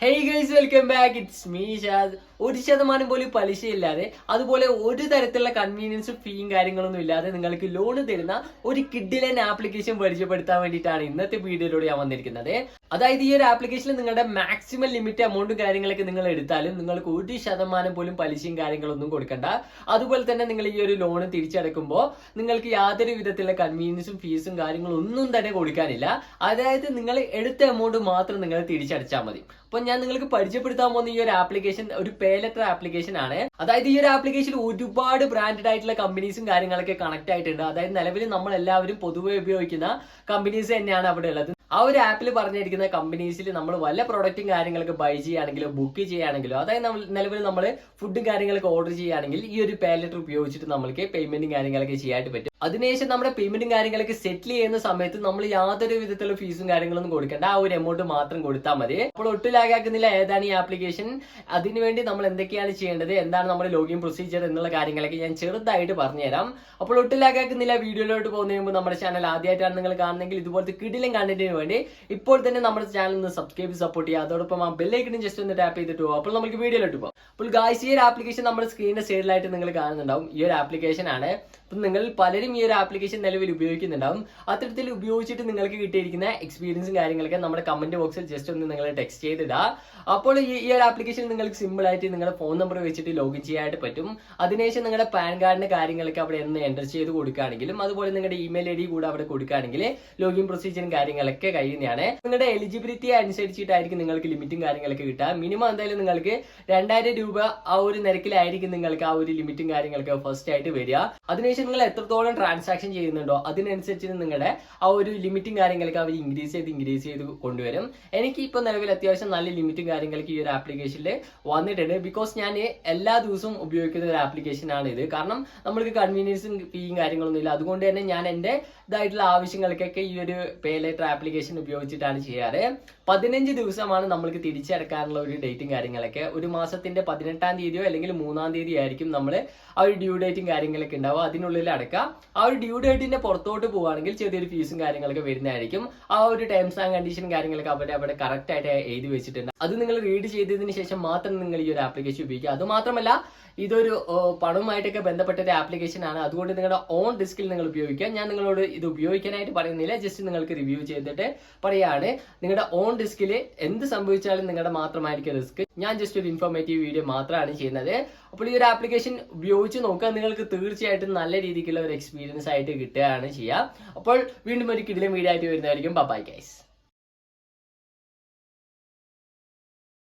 Hey guys, welcome back. It's me Shad. 1% പോലും പലിശയില്ലാതെ, അതുപോലെ ഒരു തരത്തിലുള്ള കൺവീനിയൻസും ഫീയും കാര്യങ്ങളൊന്നും ഇല്ലാതെ നിങ്ങൾക്ക് ലോൺ തരുന്ന ഒരു കിഡിലൻ ആപ്ലിക്കേഷൻ പരിചയപ്പെടുത്താൻ വേണ്ടിയിട്ടാണ് ഇന്നത്തെ വീഡിയോയിലൂടെ ഞാൻ വന്നിരിക്കുന്നത്. അതായത് ഈ ഒരു ആപ്ലിക്കേഷനിൽ നിങ്ങളുടെ മാക്സിമം ലിമിറ്റ് എമൗണ്ടും കാര്യങ്ങളൊക്കെ നിങ്ങൾ എടുത്താലും നിങ്ങൾക്ക് 1% പോലും പലിശയും കാര്യങ്ങളൊന്നും കൊടുക്കണ്ട. അതുപോലെ തന്നെ നിങ്ങൾ ഈ ഒരു ലോൺ തിരിച്ചടക്കുമ്പോൾ നിങ്ങൾക്ക് യാതൊരു വിധത്തിലുള്ള കൺവീനിയൻസും ഫീസും കാര്യങ്ങളും ഒന്നും തന്നെ കൊടുക്കാനില്ല. അതായത് നിങ്ങൾ എടുത്ത എമൗണ്ട് മാത്രം നിങ്ങൾ തിരിച്ചടച്ചാൽ മതി. അപ്പൊ ഞാൻ നിങ്ങൾക്ക് പരിചയപ്പെടുത്താൻ പോകുന്ന ഈ ഒരു ആപ്ലിക്കേഷൻ ഒരു പേ ലെറ്റർ ആപ്ലിക്കേഷൻ ആണ്. അതായത് ഈ ഒരു ആപ്ലിക്കേഷൻ ഒരുപാട് ബ്രാൻഡഡ് ആയിട്ടുള്ള കമ്പനീസും കാര്യങ്ങളൊക്കെ കണക്ട് ആയിട്ടുണ്ട്. അതായത് നിലവിൽ നമ്മൾ എല്ലാവരും പൊതുവെ ഉപയോഗിക്കുന്ന കമ്പനീസ് തന്നെയാണ് അവിടെ ഉള്ളത്. ആ ഒരു ആപ്പിൽ പറഞ്ഞിരിക്കുന്ന കമ്പനീസിൽ നമ്മൾ വല്ല പ്രൊഡക്റ്റും കാര്യങ്ങളൊക്കെ ബൈ ചെയ്യുകയാണെങ്കിലോ ബുക്ക് ചെയ്യുകയാണെങ്കിലോ, അതായത് നിലവിൽ നമ്മൾ ഫുഡും കാര്യങ്ങളൊക്കെ ഓർഡർ ചെയ്യുകയാണെങ്കിൽ ഈ ഒരു പേ ലെറ്റർ ഉപയോഗിച്ചിട്ട് നമുക്ക് പേയ്മെന്റും കാര്യങ്ങളൊക്കെ ചെയ്യാനായിട്ട് പറ്റും. അതിനുശേഷം നമ്മുടെ പേയ്മെന്റും കാര്യങ്ങളൊക്കെ സെറ്റിൽ ചെയ്യുന്ന സമയത്ത് നമ്മൾ യാതൊരു വിധത്തിലുള്ള ഫീസും കാര്യങ്ങളൊന്നും കൊടുക്കേണ്ട, ആ ഒരു എമൗണ്ട് മാത്രം കൊടുത്താൽ മതി. അപ്പോൾ ഒട്ടും ലാഗാക്കുന്നില്ല, ഏതാണ് ഈ ആപ്ലിക്കേഷൻ, അതിനുവേണ്ടി നമ്മൾ എന്തൊക്കെയാണ് ചെയ്യേണ്ടത്, എന്താണ് നമ്മുടെ ലോഗിൻ പ്രൊസീജിയർ എന്നുള്ള കാര്യങ്ങളൊക്കെ ഞാൻ ചെറുതായിട്ട് പറഞ്ഞുതരാം. അപ്പോൾ ഒട്ടും ലാഗാക്കുന്നില്ല, വീഡിയോയിലോട്ട് പോകുന്നതിന് മുമ്പ് നമ്മുടെ ചാനൽ ആദ്യമായിട്ടാണ് നിങ്ങൾ കാണുന്നെങ്കിൽ ഇതുപോലത്തെ കിടിലൻ കണ്ടന്റിന് വേണ്ടി ഇപ്പോൾ തന്നെ നമ്മുടെ ചാനൽ ഒന്ന് സബ്സ്ക്രൈബ് സപ്പോർട്ട് ചെയ്യുക. അതോടൊപ്പം ആ ബെല്ലൈക്കനും ജസ്റ്റ് ഒന്ന് ടാപ്പ് ചെയ്തിട്ട് പോകും. അപ്പോൾ നമുക്ക് വീഡിയോയിലോട്ട് പോകാം. അപ്പോൾ ഗായ്സ്, ഈ ഒരു ആപ്ലിക്കേഷൻ നമ്മുടെ സ്ക്രീനിന്റെ സൈഡിലായിട്ട് നിങ്ങൾ കാണുന്നുണ്ടാവും. ഈ ഒരു ആപ്ലിക്കേഷൻ ആണ്. അപ്പം നിങ്ങൾ പലരും ഈ ഒരു ആപ്ലിക്കേഷൻ നിലവിൽ ഉപയോഗിക്കുന്നുണ്ടാവും. അത്തരത്തിൽ ഉപയോഗിച്ചിട്ട് നിങ്ങൾക്ക് കിട്ടിയിരിക്കുന്ന എക്സ്പീരിയൻസും കാര്യങ്ങളൊക്കെ നമ്മുടെ കമന്റ് ബോക്സിൽ ജസ്റ്റ് ഒന്ന് നിങ്ങൾ ടെക്സ്റ്റ് ചെയ്തിടുക. അപ്പോൾ ഈ ഒരു ആപ്ലിക്കേഷൻ നിങ്ങൾക്ക് സിമ്പിൾ ആയിട്ട് നിങ്ങളുടെ ഫോൺ നമ്പർ വെച്ചിട്ട് ലോഗിൻ ചെയ്യാനായിട്ട് പറ്റും. അതിനുശേഷം നിങ്ങളുടെ പാൻ കാർഡിന്റെ കാര്യങ്ങളൊക്കെ അവിടെ ഒന്ന് എൻ്റർ ചെയ്ത് കൊടുക്കുകയാണെങ്കിലും, അതുപോലെ നിങ്ങളുടെ ഇമെയിൽ ID കൂടെ അവിടെ കൊടുക്കുകയാണെങ്കിൽ ലോഗിൻ പ്രൊസീജിയറും കാര്യങ്ങളൊക്കെ കഴിയുന്നതാണ്. നിങ്ങളുടെ എലിജിബിലിറ്റി അനുസരിച്ചിട്ടായിരിക്കും നിങ്ങൾക്ക് ലിമിറ്റും കാര്യങ്ങളൊക്കെ കിട്ടുക. മിനിമം എന്തായാലും നിങ്ങൾക്ക് 2000 രൂപ ആ ഒരു നിരക്കിലായിരിക്കും നിങ്ങൾക്ക് ആ ഒരു ലിമിറ്റും കാര്യങ്ങളൊക്കെ ഫസ്റ്റ് ആയിട്ട് വരിക. അതിനുശേഷം നിങ്ങൾ എത്രത്തോളം ട്രാൻസാക്ഷൻ ചെയ്യുന്നുണ്ടോ അതിനനുസരിച്ച് നിങ്ങളുടെ ആ ഒരു ലിമിറ്റും കാര്യങ്ങളൊക്കെ അവർ ഇൻക്രീസ് ചെയ്ത് കൊണ്ടുവരും. എനിക്ക് ഇപ്പോൾ നിലവിൽ അത്യാവശ്യം നല്ല ലിമിറ്റും കാര്യങ്ങളൊക്കെ ഈ ഒരു ആപ്ലിക്കേഷനിൽ വന്നിട്ടുണ്ട്. ബിക്കോസ് ഞാൻ എല്ലാ ദിവസവും ഉപയോഗിക്കുന്ന ഒരു ആപ്ലിക്കേഷൻ ആണ് ഇത്. കാരണം നമ്മൾക്ക് കൺവീനിയൻസും ഫീയും കാര്യങ്ങളൊന്നും ഇല്ല. അതുകൊണ്ട് തന്നെ ഞാൻ എൻ്റെ ഇതായിട്ടുള്ള ആവശ്യങ്ങൾക്കൊക്കെ ഈ ഒരു പേ ലെറ്റർ ആപ്ലിക്കേഷൻ ഉപയോഗിച്ചിട്ടാണ് ചെയ്യാറ്. 15 ദിവസമാണ് നമ്മൾക്ക് തിരിച്ചടക്കാനുള്ള ഒരു ഡേറ്റും കാര്യങ്ങളൊക്കെ. ഒരു മാസത്തിന്റെ 18-ാം തീയതിയോ അല്ലെങ്കിൽ 3-ാം തീയതി ആയിരിക്കും നമ്മൾ ആ ഒരു ഡ്യൂ ഡേറ്റും കാര്യങ്ങളൊക്കെ ഉണ്ടാവുക. അതിനുള്ളിൽ അടക്കാം. ആ ഒരു ഡ്യൂ ഡേറ്റിന്റെ പുറത്തോട്ട് പോവുകയാണെങ്കിൽ ചെറിയൊരു ഫീസും കാര്യങ്ങളൊക്കെ വരുന്നതായിരിക്കും. ആ ഒരു ടേംസ് ആൻഡ് കണ്ടീഷനും കാര്യങ്ങളൊക്കെ അവിടെ കറക്റ്റ് ആയിട്ട് എഴുതി വെച്ചിട്ടുണ്ട്. അത് നിങ്ങൾ റീഡ് ചെയ്തതിന് ശേഷം മാത്രം നിങ്ങൾ ഈ ഒരു ആപ്ലിക്കേഷൻ ഉപയോഗിക്കുക. അത് മാത്രമല്ല, ഇതൊരു പണവുമായിട്ടൊക്കെ ബന്ധപ്പെട്ട ഒരു ആപ്ലിക്കേഷൻ ആണ്. അതുകൊണ്ട് നിങ്ങളുടെ ഓൺ ഡിസ്കിൽ നിങ്ങൾ ഉപയോഗിക്കുക. ഞാൻ നിങ്ങളോട് ഇത് ഉപയോഗിക്കാനായിട്ട് പറയുന്നില്ല, ജസ്റ്റ് നിങ്ങൾക്ക് റിവ്യൂ ചെയ്തിട്ട് പറയാണ്. നിങ്ങളുടെ ഓൺ ഡിസ്കിൽ എന്ത് സംഭവിച്ചാലും നിങ്ങളുടെ മാത്രമായിരിക്കും റിസ്ക്. ഞാൻ ജസ്റ്റ് ഒരു ഇൻഫോർമേറ്റീവ് വീഡിയോ മാത്രമാണ് ചെയ്യുന്നത്. അപ്പോൾ ഈ ഒരു ആപ്ലിക്കേഷൻ ഉപയോഗിച്ച് നോക്കുക, നിങ്ങൾക്ക് തീർച്ചയായിട്ടും നല്ല രീതിക്കുള്ള ഒരു എക്സ്പീരിയൻസ് ആയിട്ട് കിട്ടുകയാണ് ചെയ്യുക. അപ്പോൾ വീണ്ടും ഒരു കിടിലൻ വീഡിയോ ആയിട്ട് വരുന്നതായിരിക്കും. Bye guys.